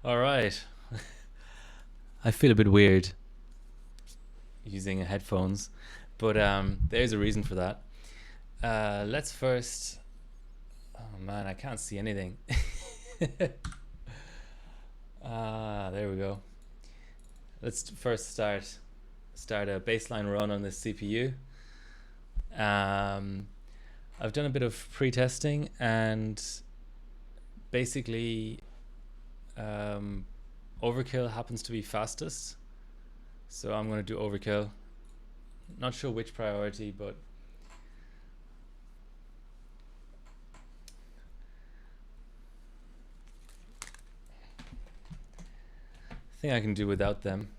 All right. I feel a bit weird using headphones, but there's a reason for that. Let's first. Oh man, I can't see anything. There we go. Let's first start a baseline run on this CPU. I've done a bit of pre-testing and basically overkill happens to be fastest, so I'm going to do overkill. Not sure which priority, but I think I can do without them.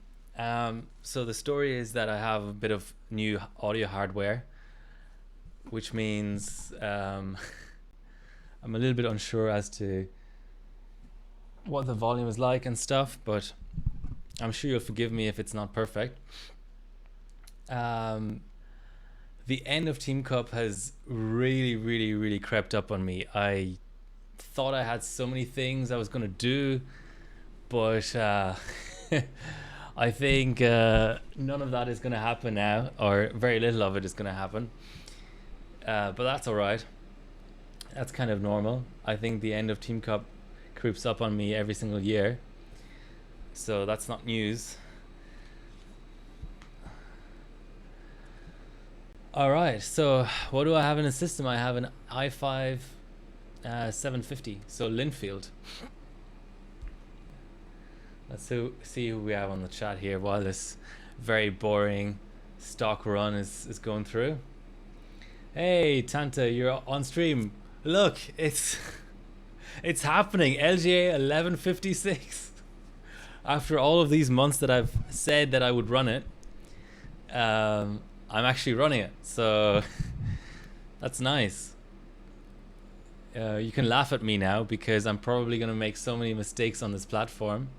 So the story is that I have a bit of new audio hardware, which means I'm a little bit unsure as to what the volume is like and stuff, but I'm sure you'll forgive me if it's not perfect. The end of Team Cup has really crept up on me. I thought I had so many things I was going to do, but I think none of that is going to happen now, or very little of it is going to happen. But that's all right. That's kind of normal. I think the end of Team Cup creeps up on me every single year, so that's not news. All right, so what do I have in the system? I have an i5 750, so Linfield. Let's see who we have on the chat here while this very boring stock run is going through. Hey Tanta, you're on stream. Look, it's happening. LGA1156. After all of these months that I've said that I would run it, I'm actually running it, so that's nice. You can laugh at me now because I'm probably going to make so many mistakes on this platform.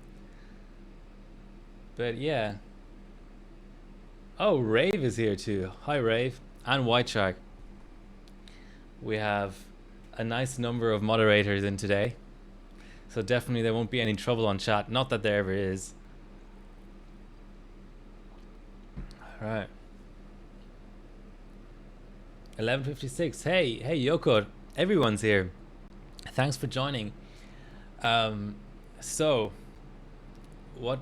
But yeah. Oh, Rave is here too. Hi Rave and White Shark. We have a nice number of moderators in today, so definitely there won't be any trouble on chat. Not that there ever is. All right. 1156. Hey Yoko, everyone's here. Thanks for joining. So what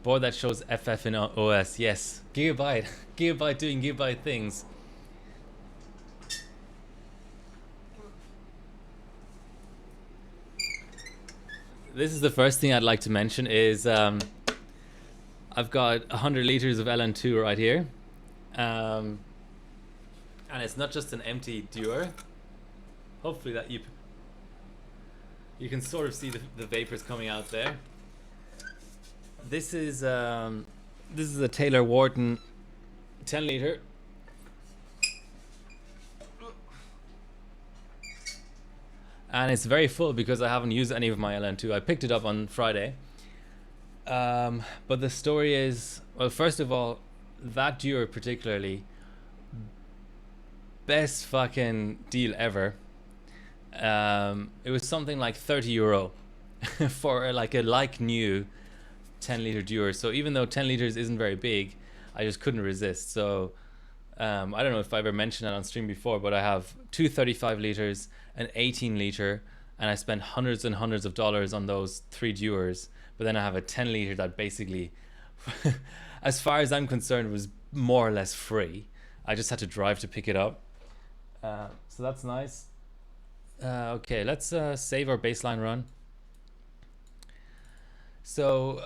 board that shows FF in OS? Yes, Gigabyte. Gigabyte doing Gigabyte things. This is the first thing I'd like to mention is I've got 100 liters of LN2 right here. And it's not just an empty dewar. Hopefully that you can sort of see the vapors coming out there. This is a Taylor Wharton 10 liter. And it's very full because I haven't used any of my LN2. I picked it up on Friday. But the story is, well, first of all, that dewar particularly, best fucking deal ever. It was something like €30 for like a new 10 liter dewar. So even though 10 liters isn't very big, I just couldn't resist. So I don't know if I ever mentioned that on stream before, but I have two 35 liters, an 18 liter, and I spent hundreds and hundreds of dollars on those three dewars. But then I have a 10 liter that basically, as far as I'm concerned, was more or less free. I just had to drive to pick it up. So that's nice. Okay, let's save our baseline run. So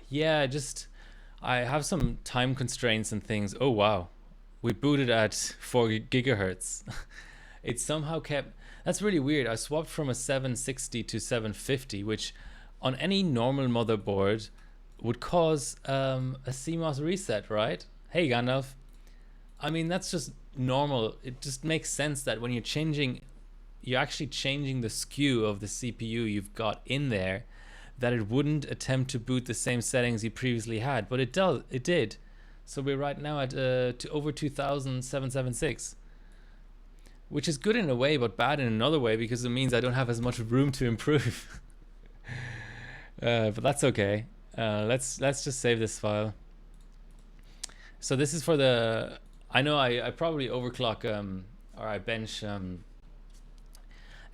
yeah, I have some time constraints and things. Oh wow, we booted at 4 gigahertz. It somehow kept, that's really weird. I swapped from a 760 to 750, which on any normal motherboard would cause a CMOS reset, right? Hey Gandalf. I mean, that's just normal. It just makes sense that when you're actually changing the skew of the CPU you've got in there, that it wouldn't attempt to boot the same settings you previously had, but it did. So we're right now at over 2776. which is good in a way, but bad in another way because it means I don't have as much room to improve. But that's okay. Let's just save this file. So this is for the. I know I probably overclock or I bench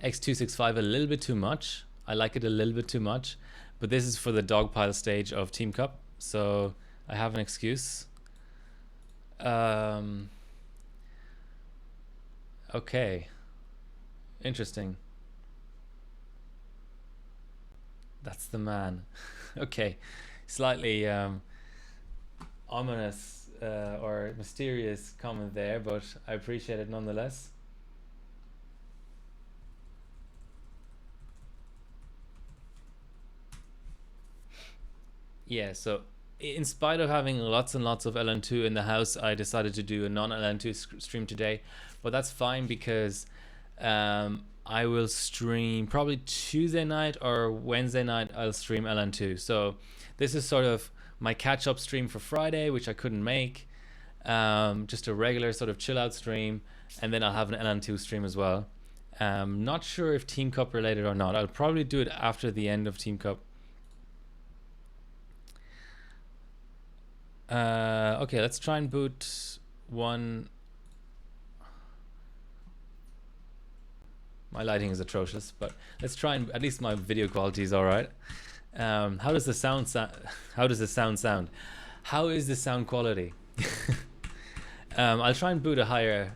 X265 a little bit too much. I like it a little bit too much, but this is for the dogpile stage of Team Cup, so I have an excuse. Okay, interesting. That's the man. Okay, slightly ominous or mysterious comment there, but I appreciate it nonetheless. Yeah, so in spite of having lots and lots of LN2 in the house, I decided to do a non-LN2 stream today, but that's fine because I will stream probably Tuesday night or Wednesday night. I'll stream LN2. So this is sort of my catch-up stream for Friday, which I couldn't make. Just a regular sort of chill-out stream, and then I'll have an LN2 stream as well. Not sure if Team Cup related or not. I'll probably do it after the end of Team Cup. Okay, let's try and boot one. My lighting is atrocious, but let's try and at least my video quality is all right. How does the sound How does the sound sound? How is the sound quality? I'll try and boot a higher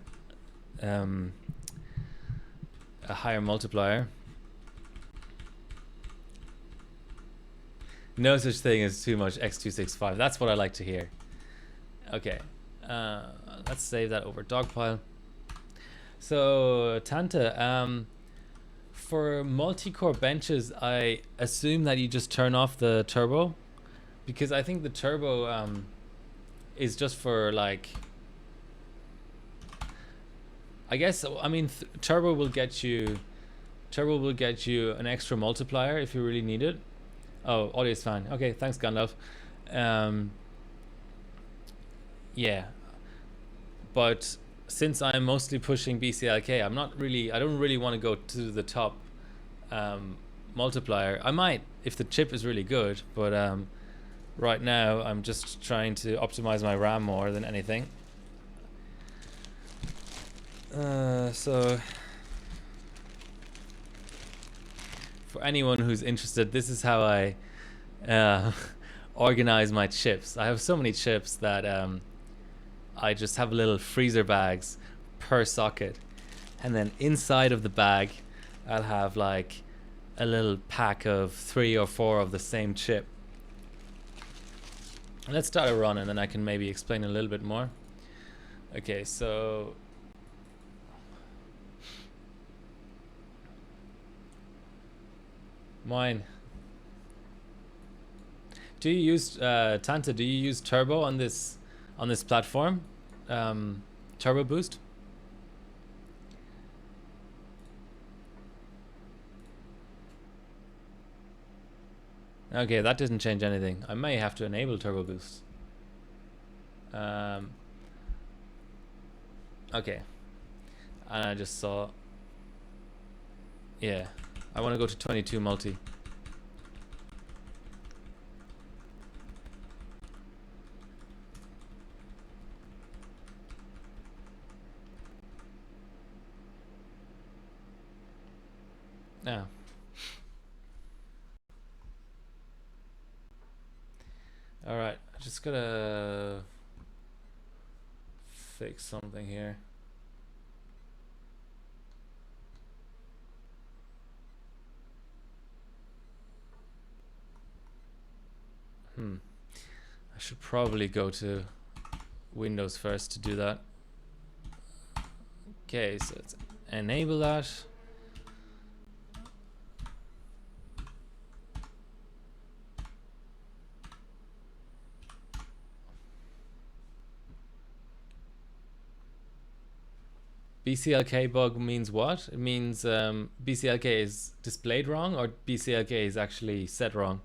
multiplier. No such thing as too much X265. That's what I like to hear. Okay, let's save that over dogpile. So Tanta, for multi-core benches, I assume that you just turn off the turbo, because I think the turbo is just for like. I guess I mean turbo will get you an extra multiplier if you really need it. Oh, audio is fine. Okay, thanks, Gandalf. Yeah, but since I'm mostly pushing BCLK, I don't really want to go to the top multiplier. I might if the chip is really good, but right now I'm just trying to optimize my RAM more than anything. So for anyone who's interested, this is how I organize my chips. I have so many chips that I just have little freezer bags per socket, and then inside of the bag I'll have like a little pack of 3 or 4 of the same chip. Let's start a run and then I can maybe explain a little bit more. Okay, so mine. Do you use Tanta? Do you use turbo on this platform? Turbo boost. Okay, that doesn't change anything. I may have to enable turbo boost. Okay, and I just saw. Yeah, I want to go to 22 multi. Now, all right, I just gotta fix something here. I should probably go to Windows first to do that. Okay, so let's enable that. BCLK bug means what? It means BCLK is displayed wrong, or BCLK is actually set wrong.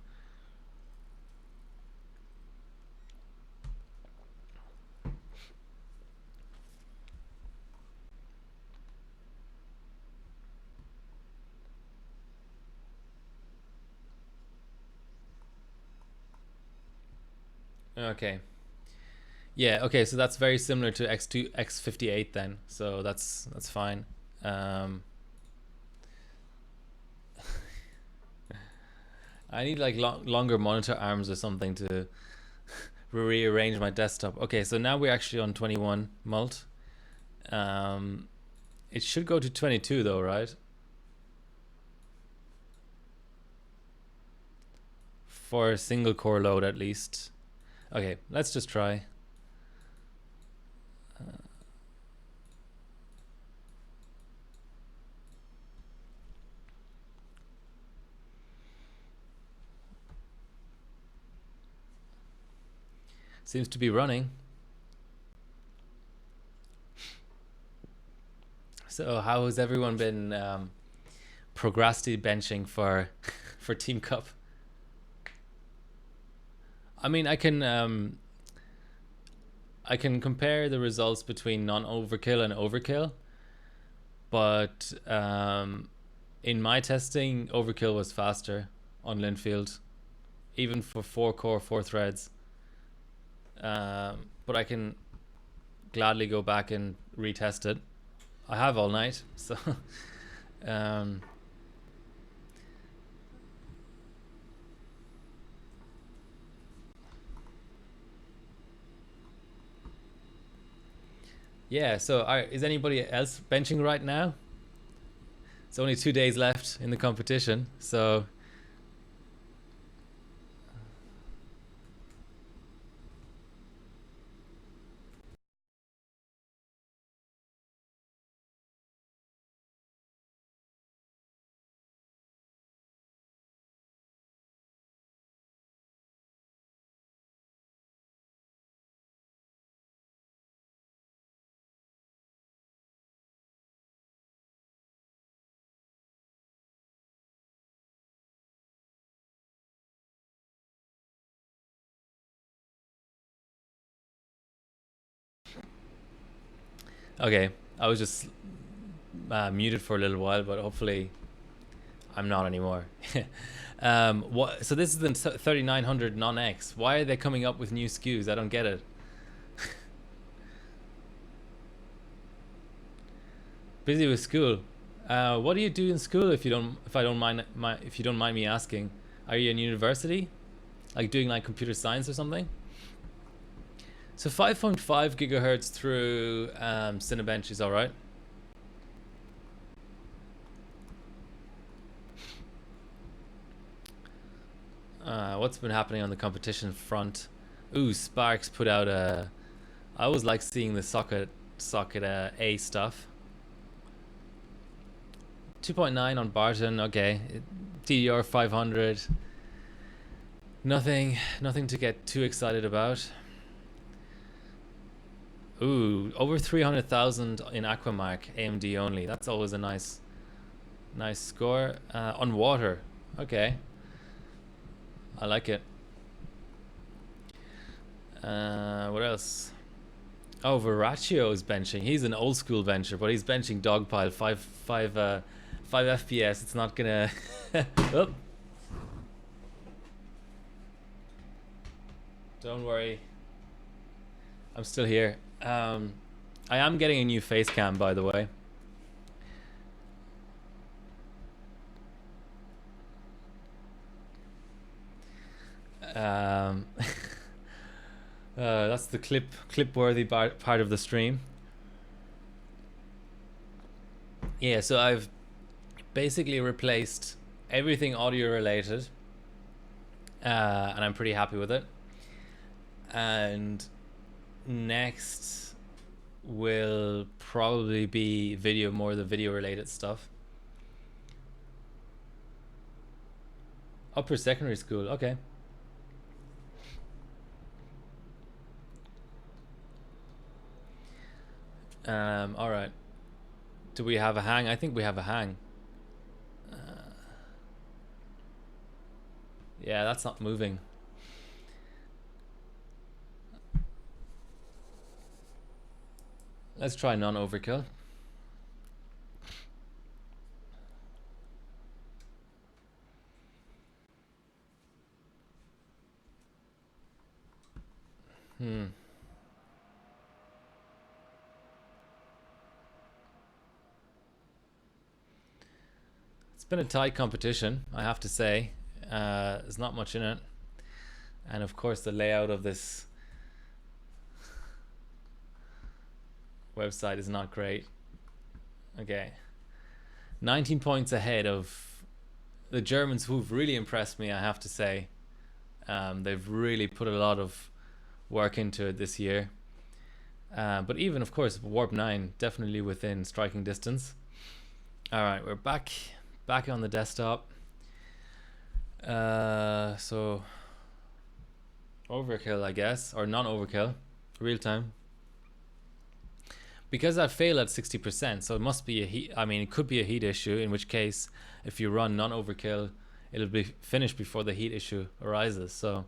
Okay. Yeah, okay, so that's very similar to X2 X58 then. So that's fine. Um I need like longer monitor arms or something to rearrange my desktop. Okay, so now we're actually on 21 mult. Um it should go to 22 though, right? For a single core load at least. Okay, let's just try. Seems to be running. So how has everyone been progressively benching for for Team Cup? I mean, I can compare the results between non-overkill and overkill, but in my testing, overkill was faster on Linfield, even for 4 core, 4 threads. But I can gladly go back and retest it. I have all night, so um, yeah. So is anybody else benching right now? It's only 2 days left in the competition, so okay. I was just muted for a little while, but hopefully I'm not anymore. What? So this is the 3900 non-X. Why are they coming up with new SKUs? I don't get it. Busy with school. What do you do in school if I don't mind if you don't mind me asking? Are you in university? Like doing like computer science or something? So 5.5 gigahertz through Cinebench is all right. What's been happening on the competition front? Ooh, Sparks put out a. I always like seeing the socket A stuff. 2.9 on Barton. Okay, DDR 500. Nothing to get too excited about. Ooh, over 300,000 in Aquamark AMD only. That's always a nice score. On water. Okay, I like it. What else? Oh, Veraccio is benching. He's an old school bencher, but he's benching Dogpile 5 FPS. It's not gonna. Oh, don't worry. I'm still here. I am getting a new face cam, by the way. Um, that's the clip-worthy part of the stream. Yeah, so I've basically replaced everything audio related, and I'm pretty happy with it. And next will probably be video, more the video related stuff. Upper secondary school, okay. All right. Do we have a hang? I think we have a hang. Yeah, that's not moving. Let's try non-overkill. It's been a tight competition, I have to say. There's not much in it. And of course, the layout of this website is not great. Okay. 19 points ahead of the Germans, who've really impressed me, I have to say. They've really put a lot of work into it this year. But even, of course, Warp 9, definitely within striking distance. All right, we're back on the desktop. So overkill, I guess, or non-overkill, real time. Because I fail at 60%, so it must be a heat. I mean, it could be a heat issue, in which case, if you run non-overkill, it'll be finished before the heat issue arises. So,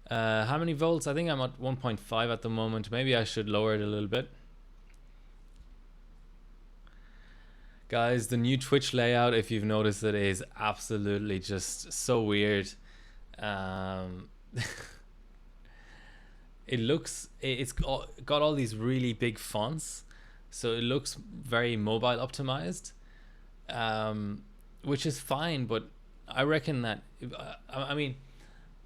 how many volts? I think I'm at 1.5 at the moment. Maybe I should lower it a little bit. Guys, the new Twitch layout, if you've noticed it, is absolutely just so weird. It's got all these really big fonts, so it looks very mobile optimized, which is fine, but I reckon that, I mean,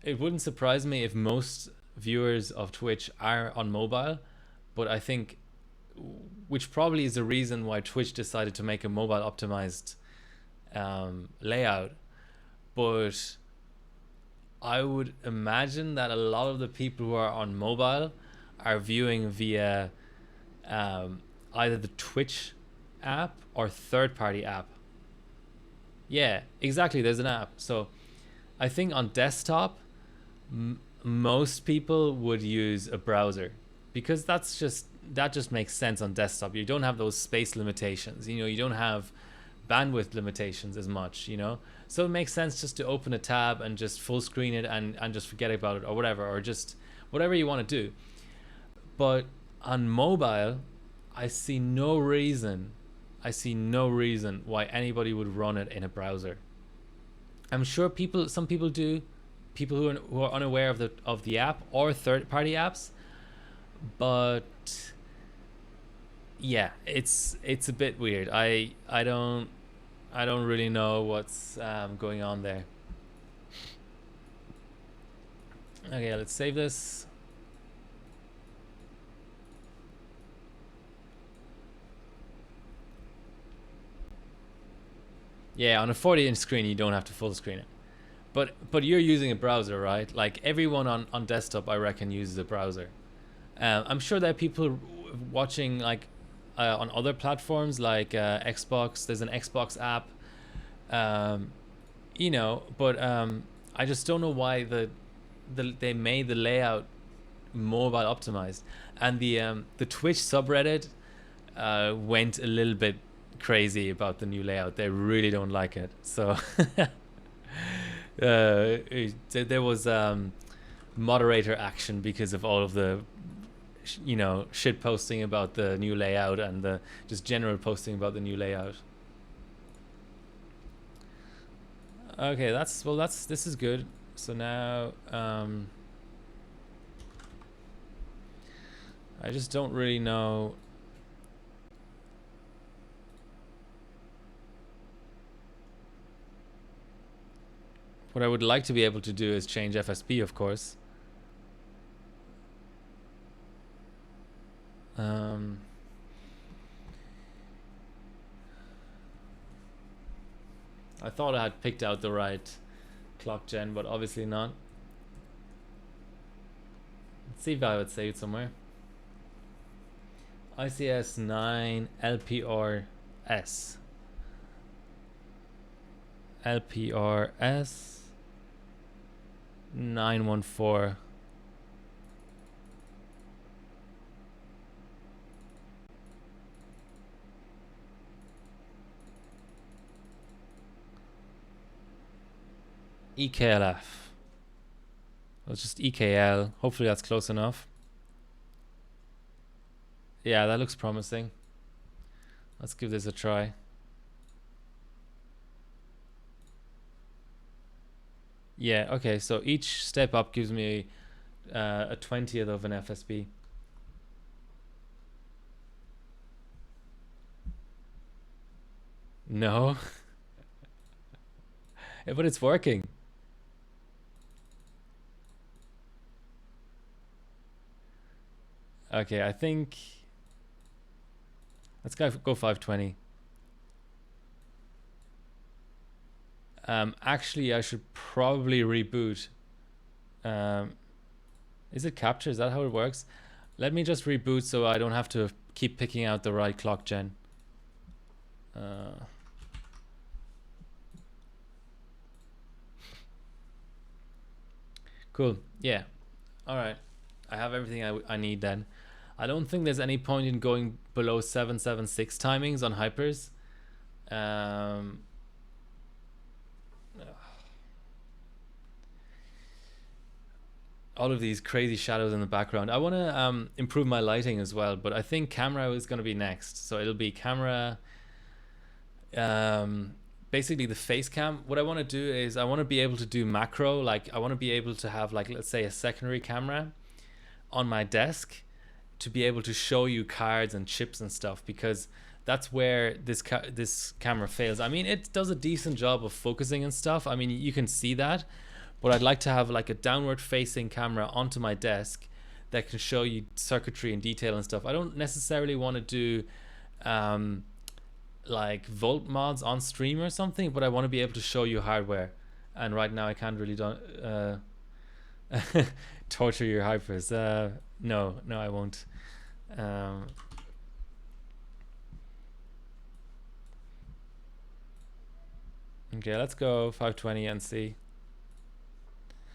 it wouldn't surprise me if most viewers of Twitch are on mobile, but I think, which probably is the reason why Twitch decided to make a mobile optimized layout. But I would imagine that a lot of the people who are on mobile are viewing via either the Twitch app or third-party app. Yeah, exactly, there's an app. So I think on desktop, most people would use a browser, because that just makes sense on desktop. You don't have those space limitations, you don't have bandwidth limitations as much, so it makes sense just to open a tab and just full screen it and just forget about it, or whatever, or just whatever you want to do. But on mobile, I see no reason why anybody would run it in a browser. I'm sure some people do, people who are unaware of the app or third-party apps, but yeah, it's a bit weird. I don't really know what's going on there. Okay, let's save this. Yeah, on a 40-inch screen, you don't have to full screen it. But you're using a browser, right? Like everyone on desktop, I reckon, uses a browser. I'm sure there are people watching like on other platforms like Xbox. There's an Xbox app, but I just don't know why they made the layout mobile optimized. And the Twitch subreddit went a little bit crazy about the new layout. They really don't like it. So there was moderator action because of all of the shit posting about the new layout and the just general posting about the new layout. Okay, this is good. So now I just don't really know. What I would like to be able to do is change FSP, of course. I thought I had picked out the right clock gen, but obviously not. Let's see if I would save it somewhere. ICS 9 LPRS. LPRS 914. EKLF. It's just EKL. Hopefully that's close enough. Yeah, that looks promising. Let's give this a try. Yeah, okay, so each step up gives me a 20th of an FSB. No. But it's working. Okay, I think let's go 520. Actually, I should probably reboot. Is it capture? Is that how it works? Let me just reboot so I don't have to keep picking out the right clock gen. Cool. Yeah. All right. I have everything I need then. I don't think there's any point in going below 776 timings on hypers. All of these crazy shadows in the background. I want to improve my lighting as well, but I think camera is going to be next. So it'll be camera, basically the face cam. What I want to do is I want to be able to do macro. Like I want to be able to have, like, let's say a secondary camera on my desk to be able to show you cards and chips and stuff, because that's where this camera fails. I mean, it does a decent job of focusing and stuff. I mean, you can see that, but I'd like to have like a downward facing camera onto my desk that can show you circuitry and detail and stuff. I don't necessarily want to do like volt mods on stream or something, but I want to be able to show you hardware. And right now I can't really torture your hypers. No, I won't. Okay, let's go 520 and see.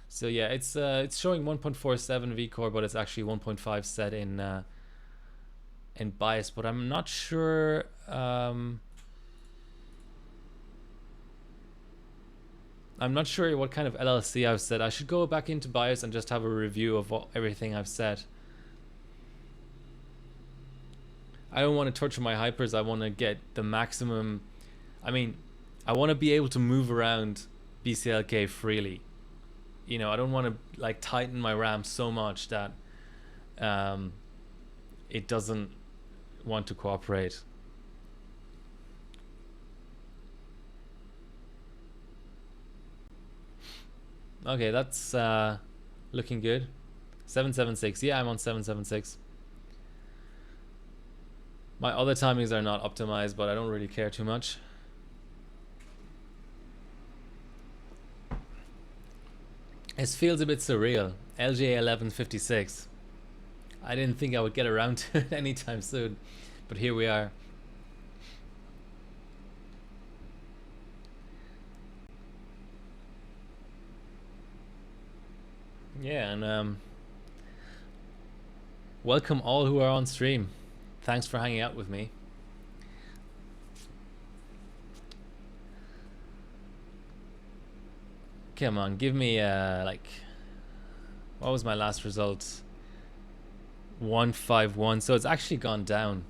So yeah, it's showing 1.47 V-core, but it's actually 1.5 set in bias. But I'm not sure. I'm not sure what kind of LLC I've set. I should go back into bias and just have a review of everything I've set. I don't want to torture my hypers. I want to get the maximum. I mean, I want to be able to move around BCLK freely. You know, I don't want to like tighten my RAM so much that it doesn't want to cooperate. Okay, that's looking good. 776. Yeah, I'm on 776. My other timings are not optimized, but I don't really care too much. It feels a bit surreal. LGA1156. I didn't think I would get around to it anytime soon, but here we are. Yeah, and welcome all who are on stream. Thanks for hanging out with me. Come on, give me like, what was my last result? 151. So it's actually gone down.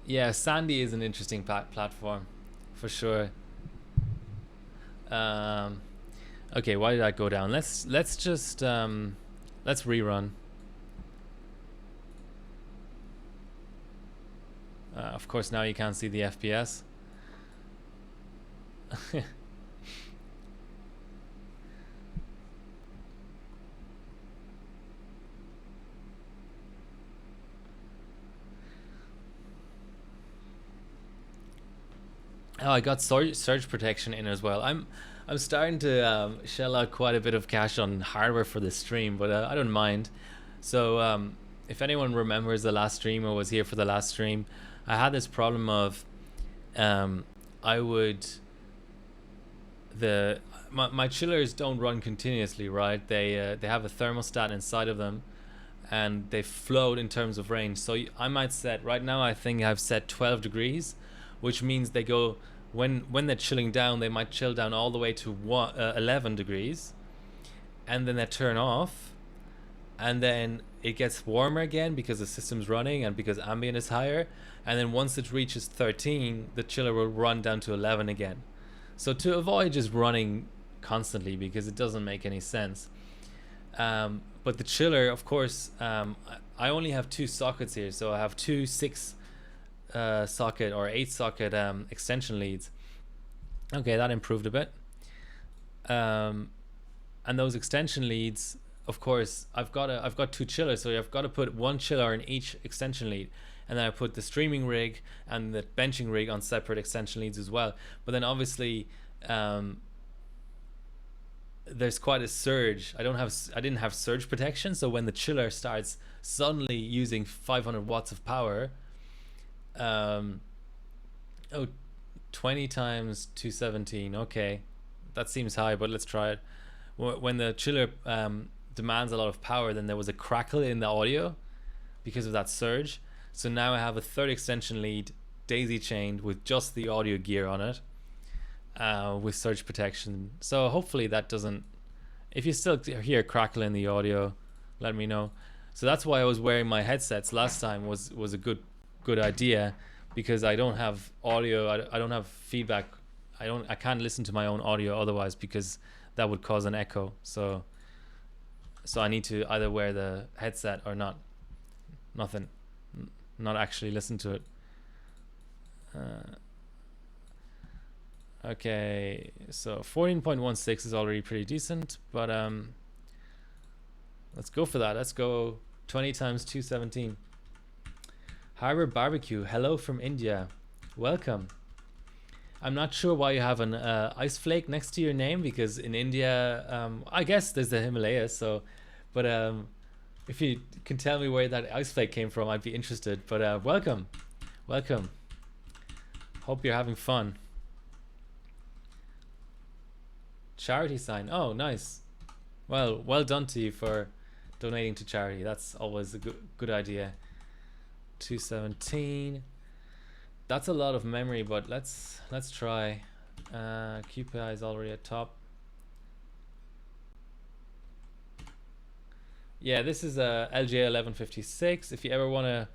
Yeah, Sandy is an interesting platform for sure. Okay, why did I go down? Let's just let's rerun. Of course, now you can't see the FPS. Oh, I got surge protection in as well. I'm starting to shell out quite a bit of cash on hardware for this stream, but I don't mind. So if anyone remembers the last stream or was here for the last stream, I had this problem of I would my chillers don't run continuously, right? They have a thermostat inside of them, and they float in terms of range. So I might set, right now I think I've set 12 degrees, which means they go, when they're chilling down, they might chill down all the way to 11 degrees, and then they turn off, and then it gets warmer again because the system's running and because ambient is higher, and then once it reaches 13, the chiller will run down to 11 again. So to avoid just running constantly, because it doesn't make any sense. But the chiller, of course, I only have 2 sockets here, so I have 2 6 socket or 8 socket extension leads. Okay, that improved a bit. And those extension leads, of course, I've got 2 chillers, so I've got to put 1 chiller in each extension lead, and then I put the streaming rig and the benching rig on separate extension leads as well. But then obviously there's quite a surge. I didn't have surge protection, so when the chiller starts suddenly using 500 watts of power, 20 times 217, okay, that seems high, but let's try it. When the chiller demands a lot of power, then there was a crackle in the audio because of that surge. So now I have a 3rd extension lead daisy chained with just the audio gear on it, with surge protection. So hopefully that doesn't, if you still hear crackle in the audio, let me know. So that's why I was wearing my headsets last time, was a good idea, because I don't have audio, I don't have feedback, I can't listen to my own audio otherwise, because that would cause an echo. So I need to either wear the headset or not actually listen to it. Okay, so 14.16 is already pretty decent, but let's go for that. Let's go 20 times 217. Harbor Barbecue, hello from India, welcome. I'm not sure why you have an ice flake next to your name, because in India, I guess there's the Himalayas, so, but if you can tell me where that ice flake came from, I'd be interested. But welcome. Hope you're having fun. Charity sign. Oh, nice. Well done to you for donating to charity. That's always a good idea. 217. That's a lot of memory, but let's try. QPI is already at top. Yeah, this is a LGA1156. If you ever want to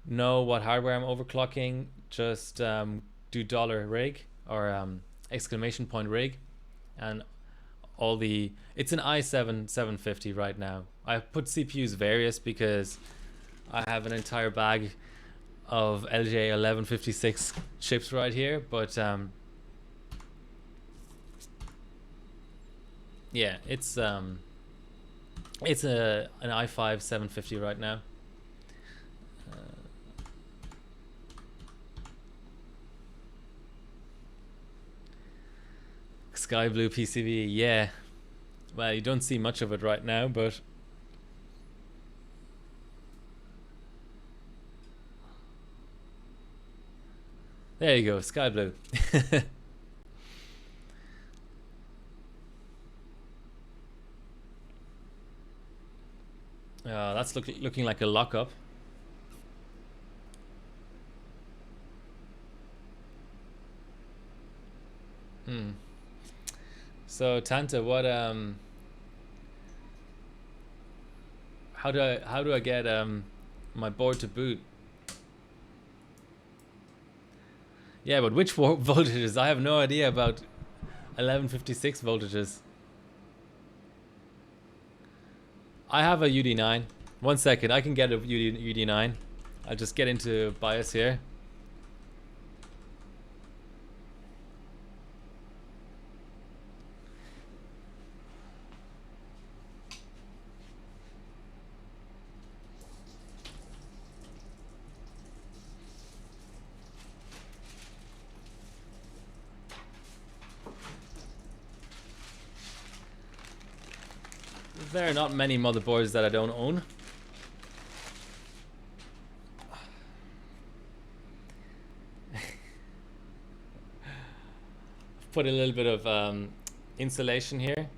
know what hardware I'm overclocking, just do $rig or exclamation point rig, and it's an i7 750 right now. I put CPUs various because I have an entire bag of LGA1156 chips right here, but yeah, it's an i5 750 right now. Sky blue PCB, yeah. Well, you don't see much of it right now, but there you go, sky blue. That's looking like a lockup. So Tanta, what how do I get my board to boot? Yeah, but which voltages? I have no idea about 1156 voltages. I have a UD9. 1 second, I can get a UD9. I'll just get into BIOS here. There are not many motherboards that I don't own. Put a little bit of insulation here.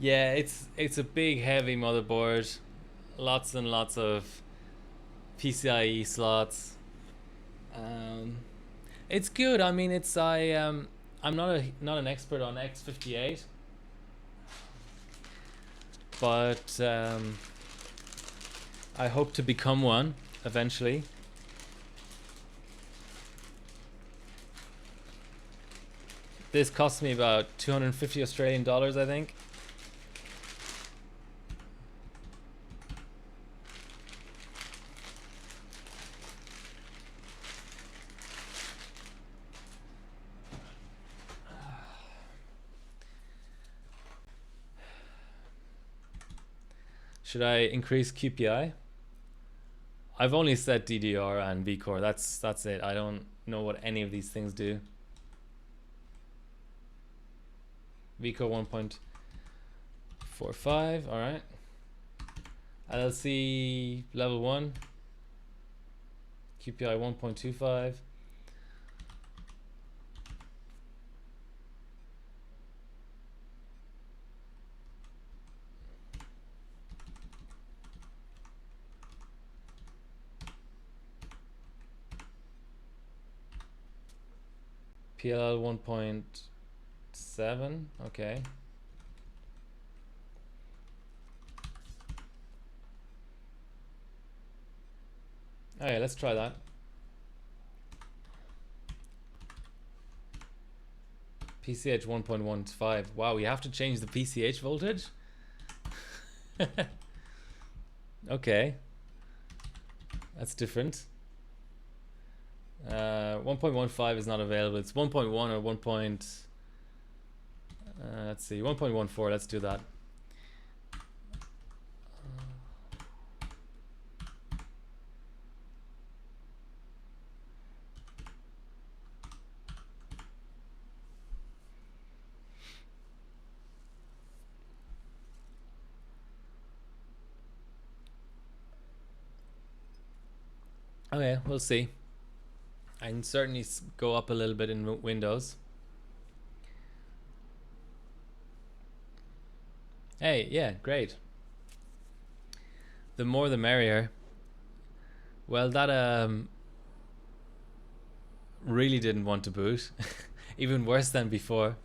Yeah, it's a big heavy motherboard, lots and lots of PCIe slots. It's good. I mean, I'm not an expert on X58, but I hope to become one eventually. This cost me about 250 Australian dollars, I think. Should I increase QPI? I've only set DDR and vCore. That's it. I don't know what any of these things do. vCore 1.45. All right. LLC level 1. QPI 1.25. PLL 1.7. Okay. Oh yeah, let's try that. PCH 1.15. Wow, we have to change the PCH voltage? Okay. That's different. 1.15 is not available. It's 1.1 or 1. Let's see, 1.14. Let's do that. Okay, we'll see. I can certainly go up a little bit in Windows. Hey, yeah, great. The more the merrier. Well, that really didn't want to boot. Even worse than before.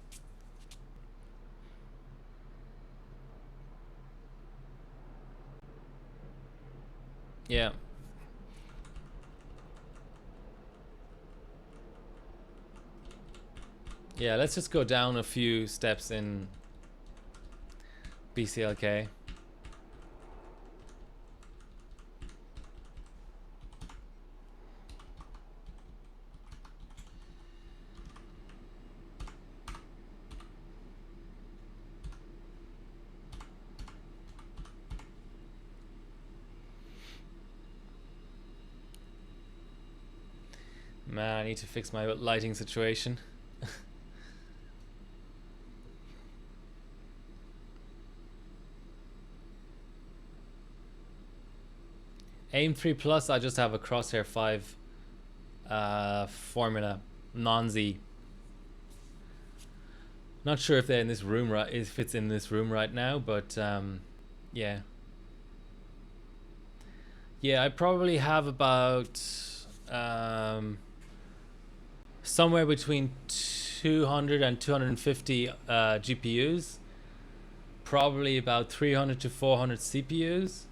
Yeah. Yeah, let's just go down a few steps in BCLK. Man, I need to fix my lighting situation. Aim 3 Plus, I just have a Crosshair 5 formula, non-Z. Not sure if they're in this room if it's in this room right now, but yeah. Yeah, I probably have about somewhere between 200 and 250 GPUs, probably about 300 to 400 CPUs,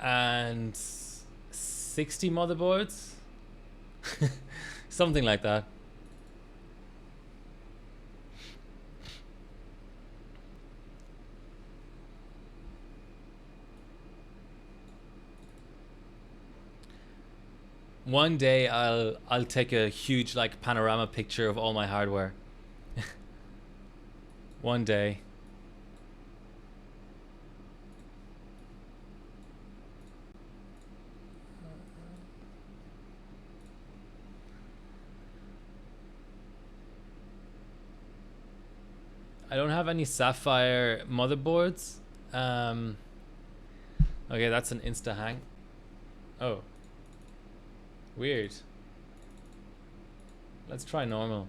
and 60 motherboards. Something like that. One day I'll take a huge like panorama picture of all my hardware. One day. I don't have any Sapphire motherboards. Okay, that's an insta hang. Oh. Weird. Let's try normal.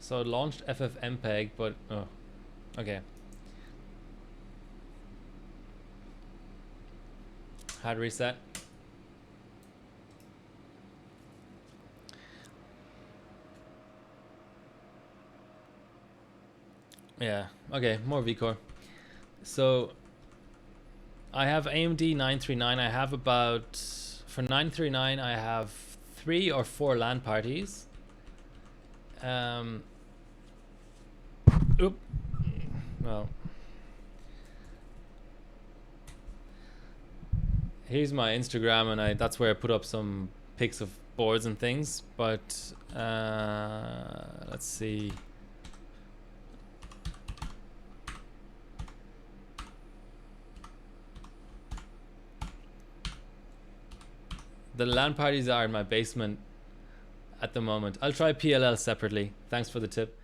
So it launched FFmpeg, but oh, okay. Hard reset. Yeah. Okay. More vCore. So I have AMD 939. I have about, for 939, I have 3 or 4 LAN parties. Oop. Well, here's my Instagram, and that's where I put up some pics of boards and things. But let's see. The LAN parties are in my basement at the moment. I'll try PLL separately. Thanks for the tip.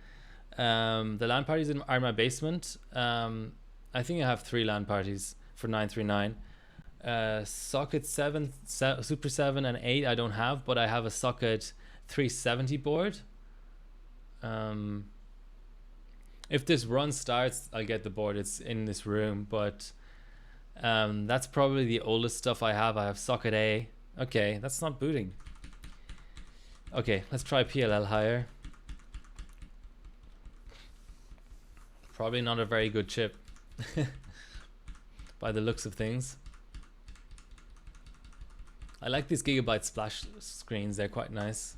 The LAN parties are in my basement. I think I have 3 LAN parties for 939. Socket 7, Super 7 and 8 I don't have, but I have a socket 370 board. If this run starts, I'll get the board. It's in this room, but that's probably the oldest stuff I have. I have socket A. Okay, that's not booting. Okay, let's try PLL higher. Probably not a very good chip by the looks of things. I like these Gigabyte splash screens, they're quite nice.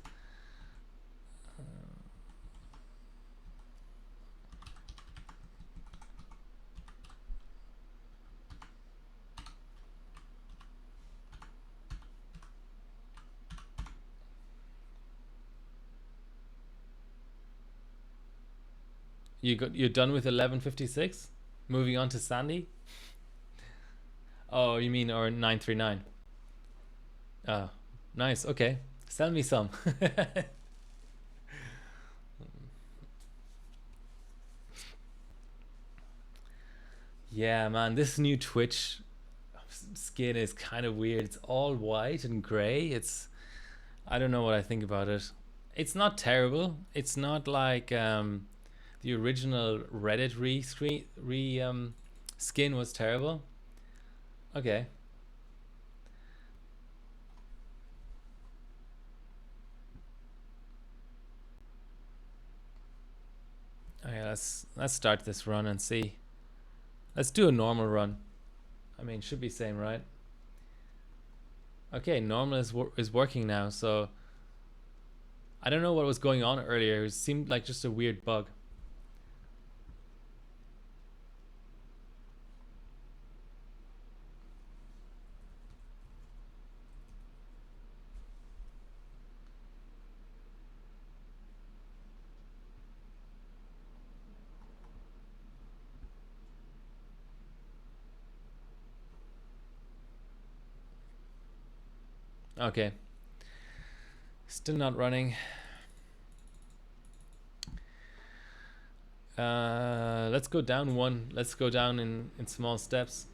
You're done with 1156? Moving on to Sandy? Oh, you mean or 939? Oh, nice. Okay, sell me some. Yeah, man, this new Twitch skin is kind of weird. It's all white and gray. I don't know what I think about it. It's not terrible. It's not like the original Reddit skin was terrible. Okay. Okay, let's start this run and see. Let's do a normal run. I mean, should be same, right? Okay, normal is working now, so I don't know what was going on earlier. It seemed like just a weird bug. Okay. Still not running. Let's go down one. Let's go down in small steps.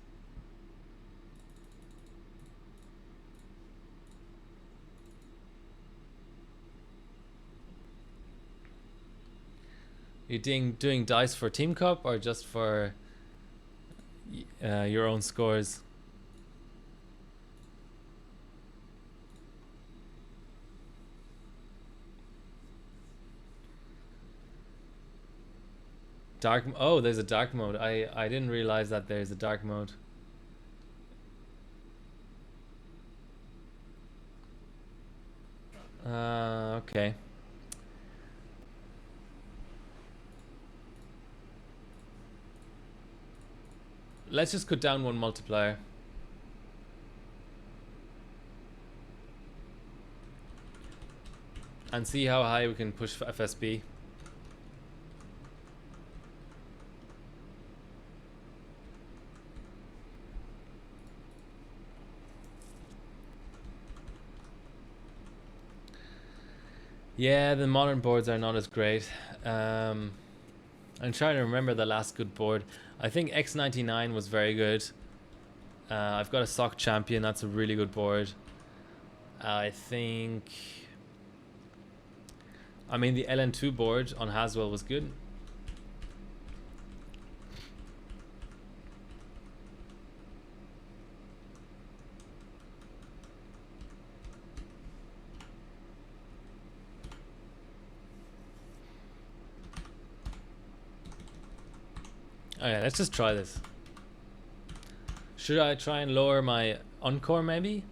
You doing dice for Team Cup or just for your own scores? Dark. Oh, there's a dark mode. I didn't realize that there's a dark mode. Okay. Let's just cut down one multiplier. And see how high we can push for FSB. Yeah, the modern boards are not as great. I'm trying to remember the last good board. I think X99 was very good. I've got a SOC Champion. That's a really good board. I mean, the LN2 board on Haswell was good. Okay, let's just try this. Should I try and lower my encore maybe?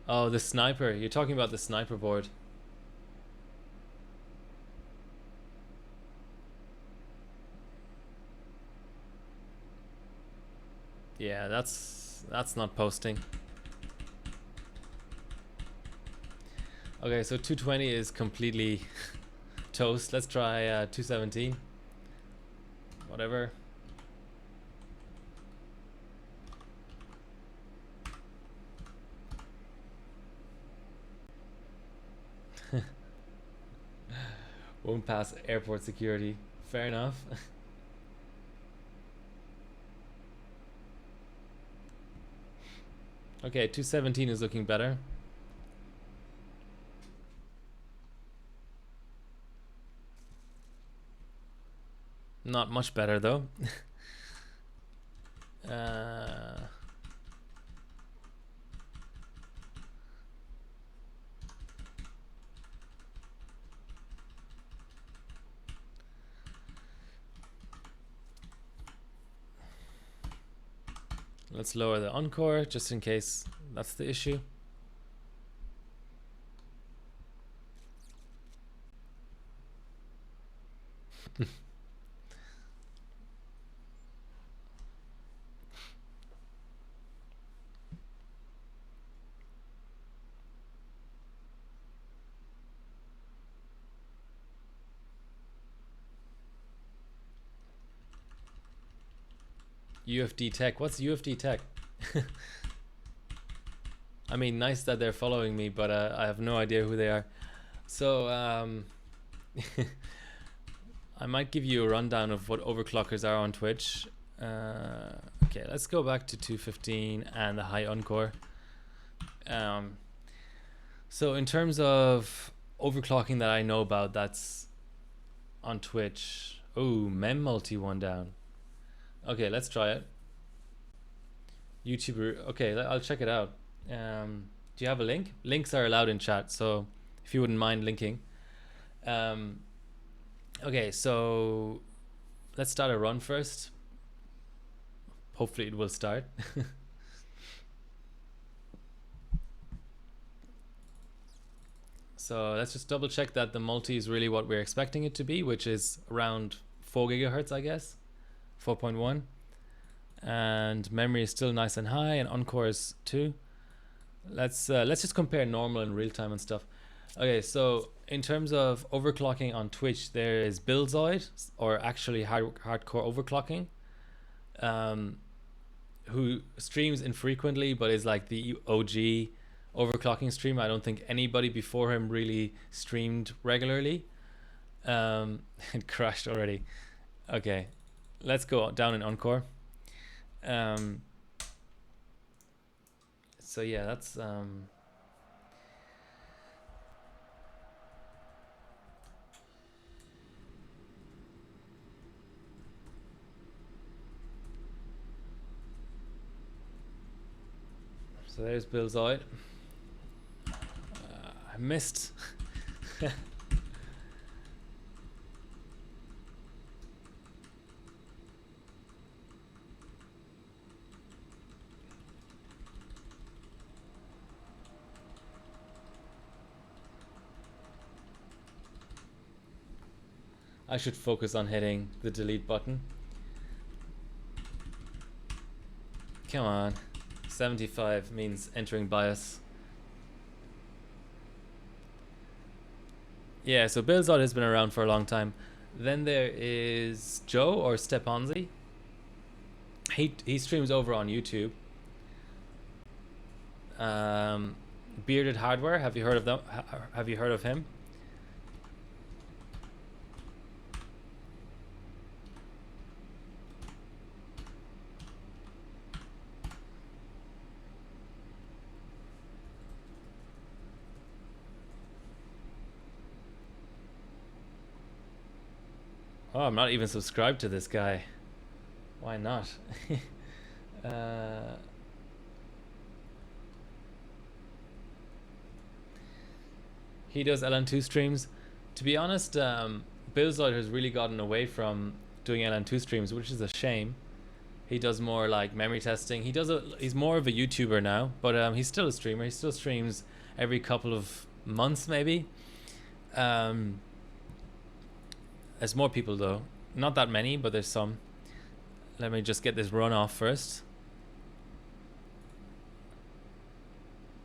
Oh, the sniper. You're talking about the sniper board. Yeah, that's not posting. Okay, so 220 is completely toast. Let's try 217. Whatever. Won't pass airport security. Fair enough. Okay, 217 is looking better. Not much better though. Let's lower the encore just in case that's the issue. UFD Tech. What's UFD Tech? I mean, nice that they're following me, but I have no idea who they are. So I might give you a rundown of what overclockers are on Twitch. Okay, let's go back to 215 and the high encore. So in terms of overclocking that I know about, that's on Twitch. Oh, mem multi one down. Okay, let's try it. YouTuber. Okay, I'll check it out. Do you have a link? Links are allowed in chat, so if you wouldn't mind linking. Okay, so let's start a run first. Hopefully it will start. So let's just double check that the multi is really what we're expecting it to be, which is around 4 gigahertz, I guess. 4.1. And memory is still nice and high, and encore is 2. Let's just compare normal and real time and stuff. Okay, so in terms of overclocking on Twitch, there is Billzoid, or actually hardcore overclocking, who streams infrequently but is like the OG overclocking streamer. I don't think anybody before him really streamed regularly. It crashed already. Okay, let's go down in encore. So yeah, that's so there's Billzoid. I missed. I should focus on hitting the delete button. Come on. 75 means entering BIOS. Yeah, so Billzoid has been around for a long time. Then there is Joe, or Steponzi. He streams over on YouTube. Bearded Hardware, have you heard of them? Have you heard of him? Oh, I'm not even subscribed to this guy. Why not? He does LN2 streams. To be honest, Billzoid has really gotten away from doing LN2 streams, which is a shame. He does more like memory testing. He's more of a YouTuber now, but he's still a streamer. He still streams every couple of months, maybe. There's more people though. Not that many, but there's some. Let me just get this run off first.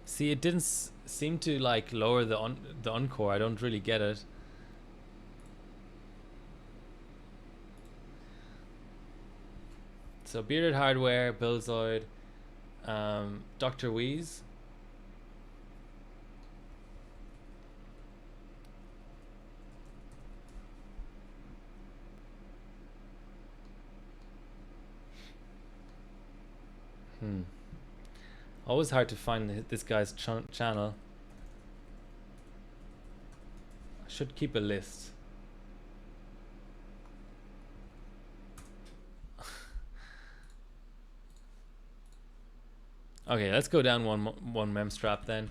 See, it didn't seem to like lower the encore. I don't really get it. So Bearded Hardware, Billzoid, Dr. Wheeze. Always hard to find this guy's channel. I should keep a list. Okay, let's go down one mem strap then.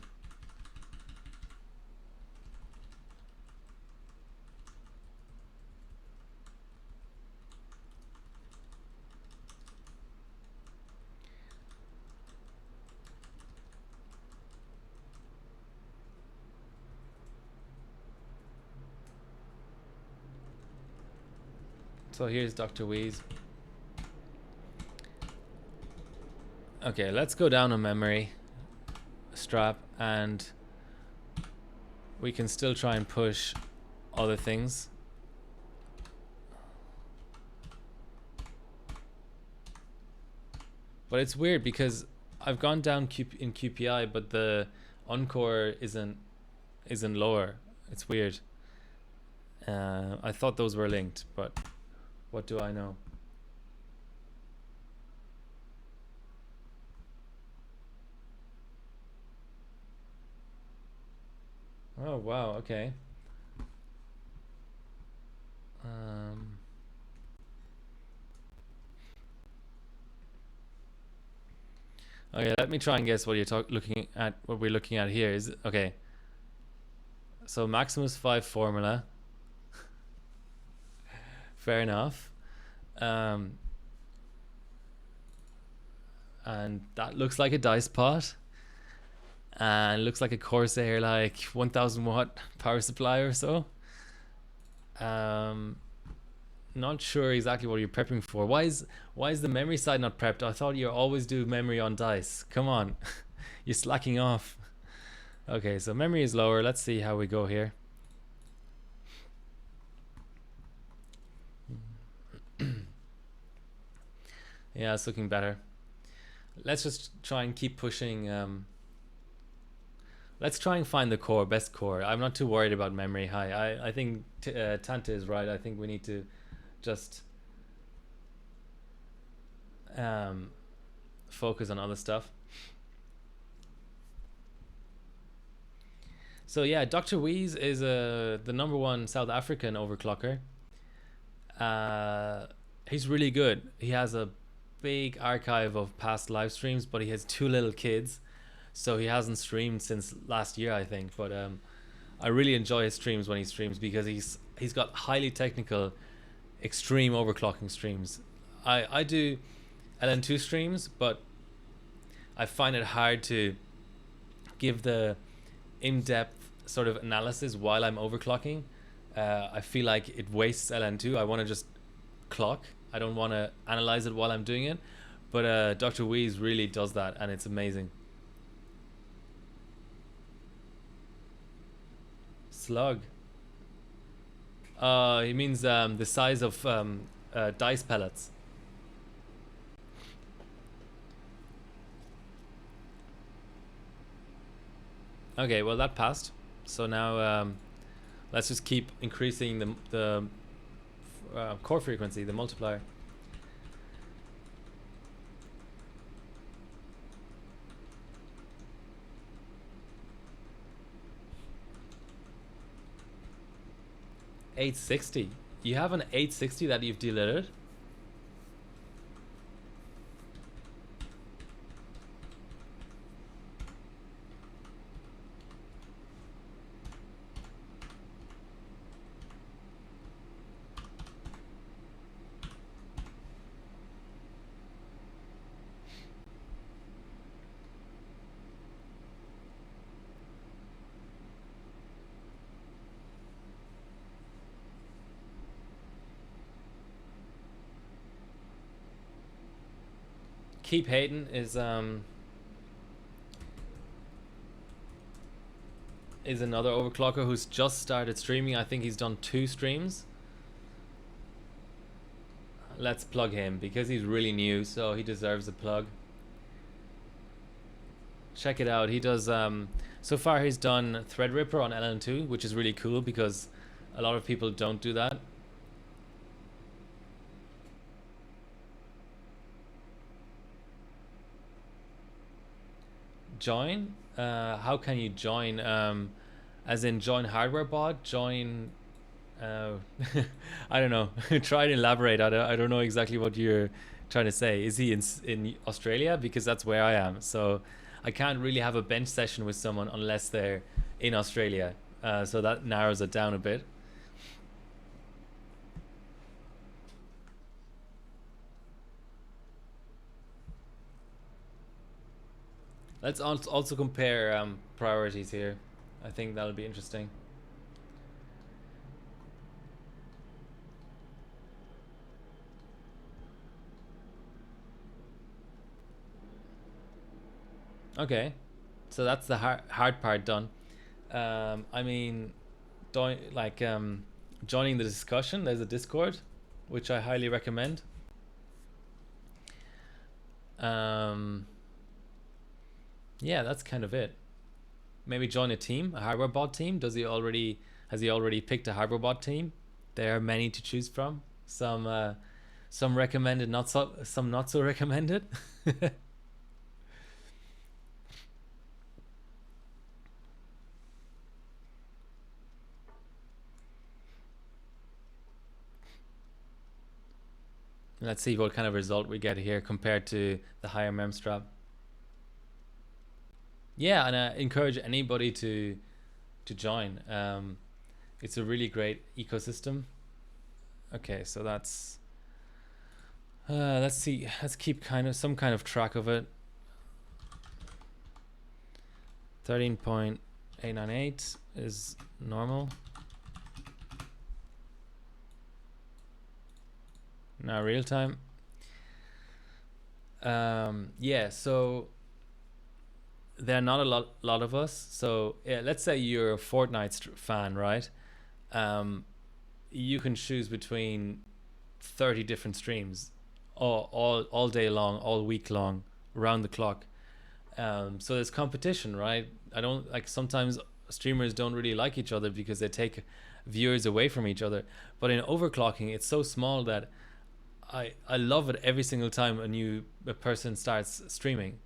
So here's Dr. Wheeze. Okay, let's go down a memory strap and we can still try and push other things. But it's weird because I've gone down in QPI, but the encore isn't lower. It's weird. I thought those were linked, but what do I know? Oh wow, okay. Okay, let me try and guess what you're looking at. What we're looking at here is okay. So Maximus 5 formula. Fair enough. And that looks like a dice pot. And looks like a Corsair like 1000 watt power supply or so. Not sure exactly what you're prepping for. Why is the memory side not prepped? I thought you always do memory on dice. Come on. You're slacking off. Okay, so memory is lower. Let's see how we go here. Yeah, it's looking better. Let's just try and keep pushing. Let's try and find the core, best core. I'm not too worried about memory high. I think Tanta is right. I think we need to just focus on other stuff. So yeah, Dr. Wheeze is the #1 South African overclocker. He's really good. He has a big archive of past live streams, but he has 2 little kids, so he hasn't streamed since last year, I think. But I really enjoy his streams when he streams because he's got highly technical, extreme overclocking streams. I do LN2 streams, but I find it hard to give the in-depth sort of analysis while I'm overclocking. I feel like it wastes LN2. I want to just clock. I don't want to analyze it while I'm doing it. But Dr. Wheeze really does that, and it's amazing. Slug. He means the size of dice pellets. Okay, well that passed. So now let's just keep increasing the core frequency, the multiplier. $860. You have an 860 that you've deleted? Keep Hating is another overclocker who's just started streaming. I think he's done 2 streams. Let's plug him because he's really new, so he deserves a plug. Check it out. He does so far he's done Threadripper on LN2, which is really cool because a lot of people don't do that. Join? How can you join? As in join hardware bot? Join I don't know. Try to elaborate. I don't know exactly what you're trying to say. Is he in Australia? Because that's where I am. So I can't really have a bench session with someone unless they're in Australia. So that narrows it down a bit. Let's also compare priorities here. I think that'll be interesting. Okay, so that's the hard part done. I mean, joining the discussion. There's a Discord, which I highly recommend. Yeah, that's kind of it. Maybe join a team, a hardware bot team. Has he already picked a hardware bot team? There are many to choose from. Some recommended, some not so recommended. Let's see what kind of result we get here compared to the higher mem strap. Yeah, and I encourage anybody to join. It's a really great ecosystem. Okay, so that's let's see. Let's keep some kind of track of it. 13.898 is normal. Now real time. Yeah, so there are not a lot of us. So yeah, let's say you're a Fortnite fan, right? You can choose between 30 different streams all day long, all week long, around the clock. So there's competition, right? I don't like, sometimes streamers don't really like each other because they take viewers away from each other. But in overclocking, it's so small that I love it every single time a person starts streaming.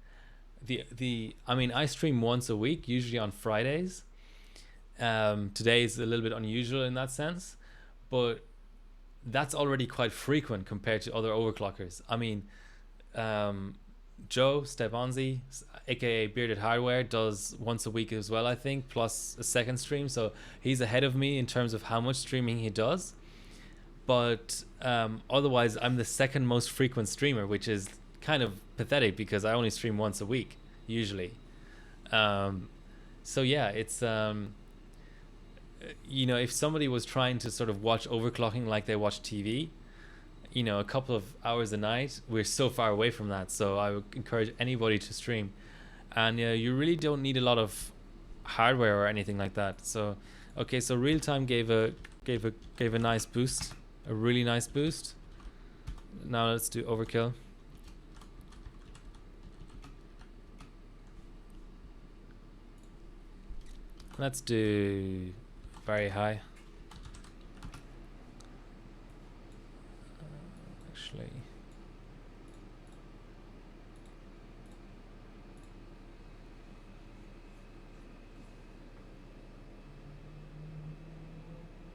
I mean, I stream once a week, usually on Fridays. Today is a little bit unusual in that sense, but that's already quite frequent compared to other overclockers. I mean, Joe Stefanzi, aka Bearded Hardware, does once a week as well, I think, plus a second stream. So he's ahead of me in terms of how much streaming he does. But otherwise, I'm the second most frequent streamer, which is kind of pathetic because I only stream once a week usually. So yeah, it's you know, if somebody was trying to sort of watch overclocking like they watch TV, you know, a couple of hours a night, we're so far away from that. So I would encourage anybody to stream, and you really don't need a lot of hardware or anything like that. So okay, so real time gave a nice boost, a really nice boost. Now let's do overkill. Let's do very high. Actually,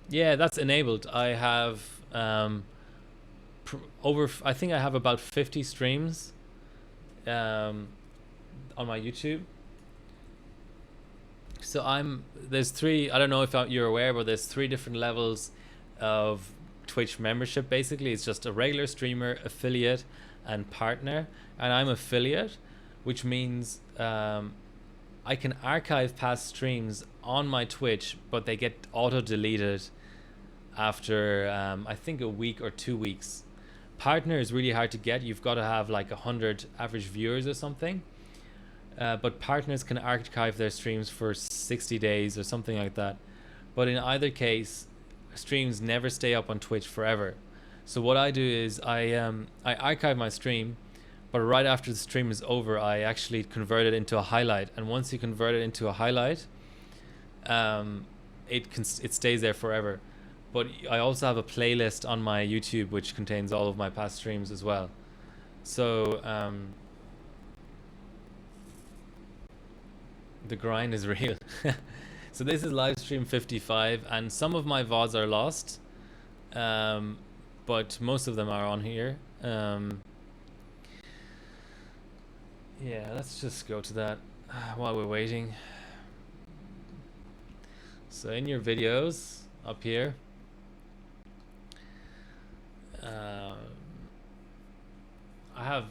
yeah, that's enabled. I have I think I have about 50 streams on my YouTube. So there's 3, I don't know if you're aware, but there's 3 different levels of Twitch membership. Basically, it's just a regular streamer, affiliate, and partner. And I'm affiliate, which means I can archive past streams on my Twitch, but they get auto deleted after I think a week or 2 weeks. partner is really hard to get. You've got to have like 100 average viewers or something. But partners can archive their streams for 60 days or something like that. But in either case, streams never stay up on Twitch forever. So what I do is I archive my stream, but right after the stream is over, I actually convert it into a highlight. And once you convert it into a highlight, it stays there forever. But I also have a playlist on my YouTube which contains all of my past streams as well. So the grind is real. So this is Livestream 55, and some of my VODs are lost, but most of them are on here. Yeah, let's just go to that while we're waiting. So in your videos up here, I have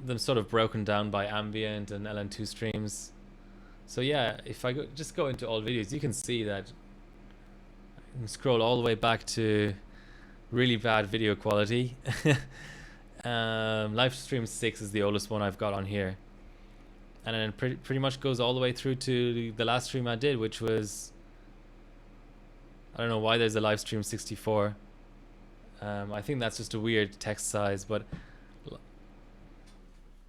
them sort of broken down by ambient and LN2 streams. So yeah, if I just go into all videos, you can see that I can scroll all the way back to really bad video quality. Livestream 6 is the oldest one I've got on here. And then it pretty much goes all the way through to the last stream I did, which was, I don't know why there's a Livestream 64. I think that's just a weird text size, but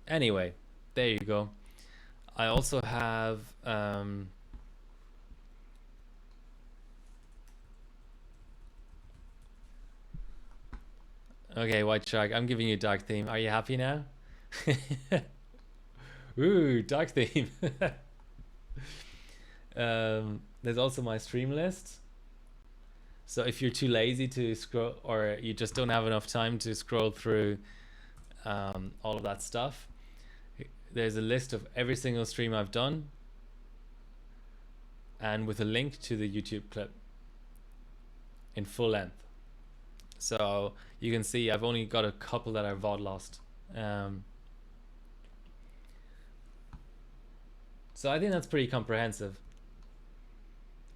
anyway, there you go. I also have okay, White Shark, I'm giving you dark theme. Are you happy now? Ooh, dark theme. There's also my stream list. So if you're too lazy to scroll, or you just don't have enough time to scroll through all of that stuff, there's a list of every single stream I've done, and with a link to the YouTube clip in full length. So you can see I've only got a couple that are VOD lost. So I think that's pretty comprehensive.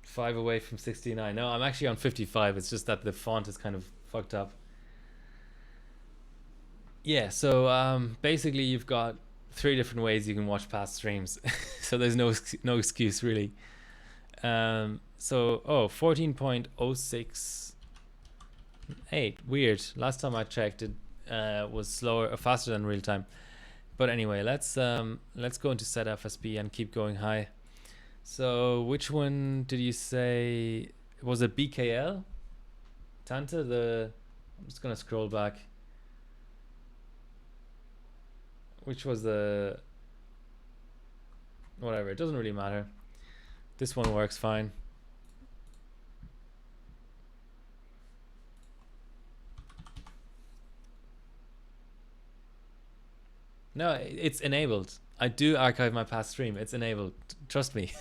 5 away from 69. No, I'm actually on 55. It's just that the font is kind of fucked up. Yeah, so basically you've got 3 different ways you can watch past streams. So there's no excuse really. So 14.068. Weird. Last time I checked it was slower or faster than real time. But anyway, let's go into set FSB and keep going high. So which one did you say? Was it BKL? Tanta, I'm just gonna scroll back. Which was the, whatever, it doesn't really matter. This one works fine. No, it's enabled. I do archive my past stream. It's enabled. Trust me.